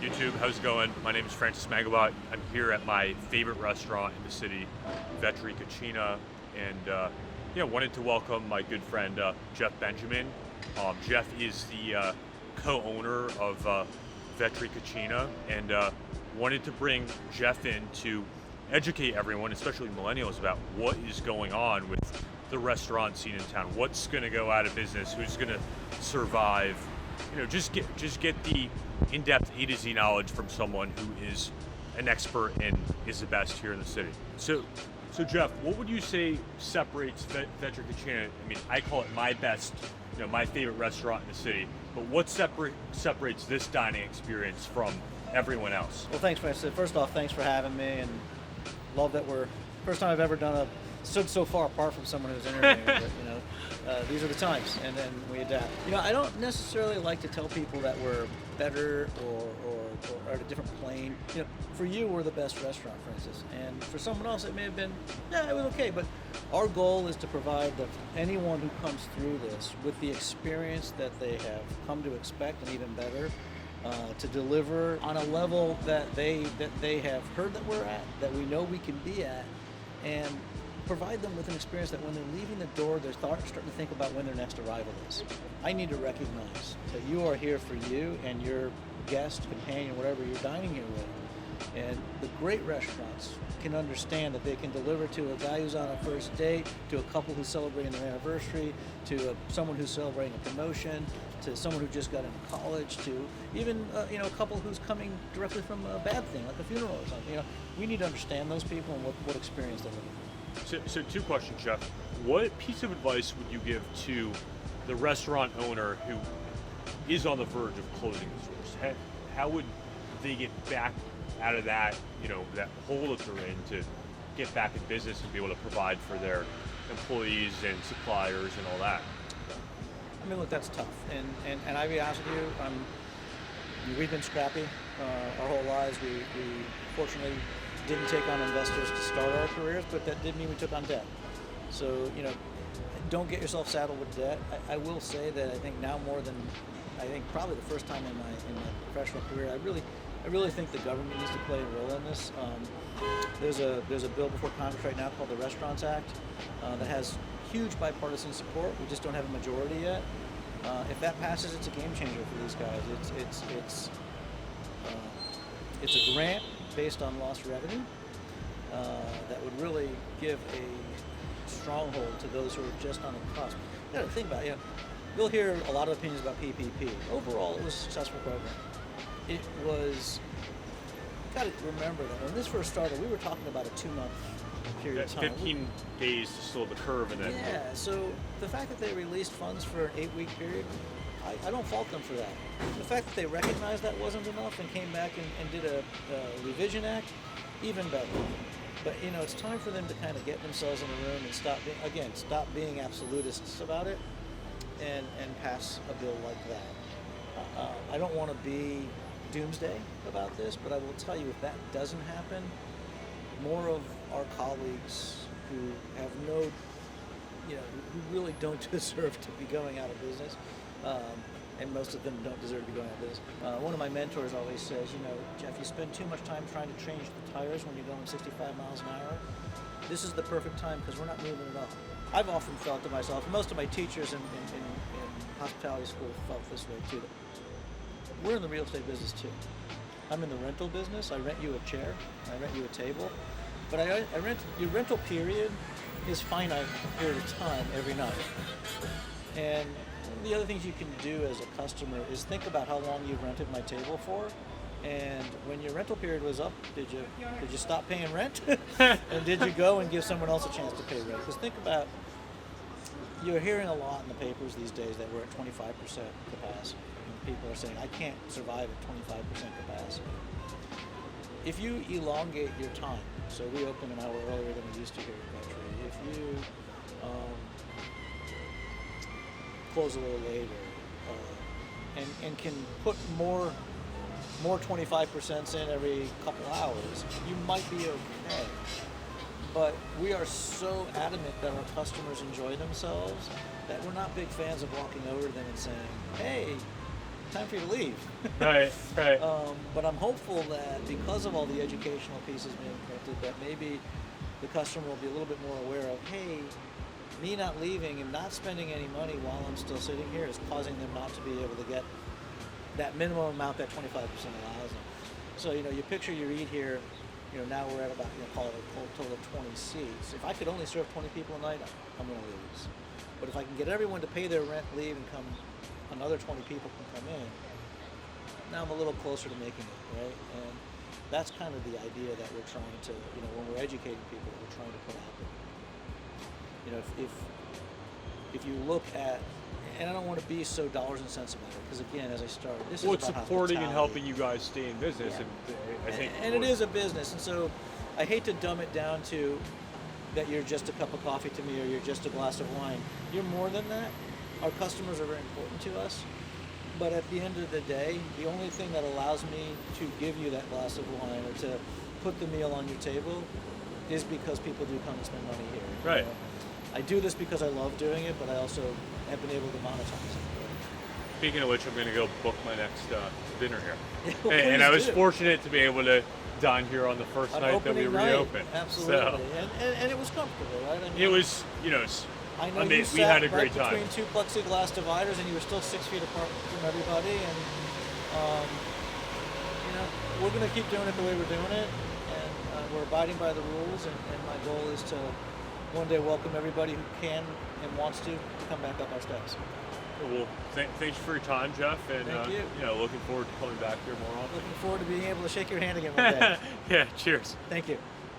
YouTube, how's it going? My name is Mangubat. I'm here at my favorite restaurant in the city, Vetri Cucina, and wanted to welcome my good friend Jeff Benjamin. Jeff is the co-owner of Vetri Cucina, and wanted to bring Jeff in to educate everyone, especially millennials, about what is going on with the restaurant scene in town. What's going to go out of business? Who's going to survive? Just get the in-depth A to Z knowledge from someone who is an expert and is the best here in the city. So Jeff, what would you say separates Vetri Cucina? I mean, I call it my best, my favorite restaurant in the city. But what separates this dining experience from everyone else? Well, thanks, Francis. First off, thanks for having me, and love that we're first time I've ever stood so far apart from someone who's interviewing. But, these are the times, and then we adapt. I don't necessarily like to tell people that we're better or are at a different plane. For you, we're the best restaurant, for instance, and for someone else, it may have been, it was okay. But our goal is to provide anyone who comes through this with the experience that they have come to expect, and even better, to deliver on a level that they have heard that we're at, that we know we can be at, and provide them with an experience that when they're leaving the door, they're starting to think about when their next arrival is. I need to recognize that you are here for you and your guest, companion, whatever you're dining here with. And the great restaurants can understand that they can deliver to a guy who's on a first date, to a couple who's celebrating their anniversary, to someone who's celebrating a promotion, to someone who just got into college, to even a couple who's coming directly from a bad thing, like a funeral or something. We need to understand those people and what experience they're looking for. So two questions, Jeff. What piece of advice would you give to the restaurant owner who is on the verge of closing the stores? How would they get back out of that, that hole that they're in, to get back in business and be able to provide for their employees and suppliers and all that? I mean, look, that's tough. And I'll be honest with you, we've been scrappy our whole lives. We fortunately didn't take on investors to start our careers, but that did mean we took on debt. So, don't get yourself saddled with debt. I will say that I think now more than, probably the first time in my professional career, I really think the government needs to play a role in this. There's a bill before Congress right now called the Restaurants Act that has huge bipartisan support. We just don't have a majority yet. If that passes, it's a game changer for these guys. It's a grant based on lost revenue that would really give a stronghold to those who are just on the cusp. You got to think about it. You'll hear a lot of opinions about PPP. Overall, it was a successful program. It was, you got to remember that when this first started, we were talking about a 2-month period of time. 15 days to slow the curve, and then... Yeah, so the fact that they released funds for an 8-week period, I don't fault them for that. The fact that they recognized that wasn't enough and came back and did a revision act, even better. But, it's time for them to kind of get themselves in a room and stop being absolutists about it and pass a bill like that. I don't want to be doomsday about this, but I will tell you, if that doesn't happen, more of our colleagues who have who really don't deserve to be going out of business, and most of them don't deserve to be going out of business. One of my mentors always says, Jeff, you spend too much time trying to change the tires when you're going 65 miles an hour. This is the perfect time because we're not moving at all. I've often felt to myself, and most of my teachers in hospitality school felt this way too. We're in the real estate business too. I'm in the rental business. I rent you a chair, I rent you a table, but your rental period is finite period of time every night. And the other things you can do as a customer is think about how long you've rented my table for, and when your rental period was up, did you stop paying rent? And did you go and give someone else a chance to pay rent? Because think about, you're hearing a lot in the papers these days that we're at 25% capacity. People are saying, I can't survive at 25% capacity. If you elongate your time, so we open an hour earlier than we used to here at Vetri, if you close a little later, and can put more 25% in every couple hours, you might be okay. But we are so adamant that our customers enjoy themselves that we're not big fans of walking over to them and saying, hey, time for you to leave. Right. But I'm hopeful that because of all the educational pieces being printed, that maybe the customer will be a little bit more aware of, hey, me not leaving and not spending any money while I'm still sitting here is causing them not to be able to get that minimum amount that 25% allows them. So, you picture your eat here, now we're at about, call it a total of 20 seats. If I could only serve 20 people a night, I'm going to lose. But if I can get everyone to pay their rent, leave, and come, another 20 people can come in, now I'm a little closer to making it, right? And that's kind of the idea that we're trying to, when we're educating people, we're trying to put out there. If you look at, and I don't want to be so dollars and cents about it, because again, as I started, this is it's about supporting and hospitality. helping you guys stay in business, Yeah. and I think, and it is a business, and so I hate to dumb it down to that you're just a cup of coffee to me or you're just a glass of wine. You're more than that. Our customers are very important to us, but at the end of the day, the only thing that allows me to give you that glass of wine or to put the meal on your table is because people do come and spend money here. Right. I do this because I love doing it, but I also have been able to monetize it. Speaking of which, I'm going to go book my next dinner here. Well, and I was do. fortunate to be able to dine here on the first On night that we opening night, reopened. absolutely. So, And it was comfortable, right? I mean, it was, I know I mean, you we had sat a great right time. between two plexiglass dividers, and you were still 6 feet apart from everybody. And we're going to keep doing it the way we're doing it, and we're abiding by the rules. And my goal is to one day welcome everybody who can and wants to come back up our steps. well, thanks for your time, Jeff, and Thank you. looking forward to coming back here more often. Looking forward to being able to shake your hand again one day. Yeah, cheers. Thank you.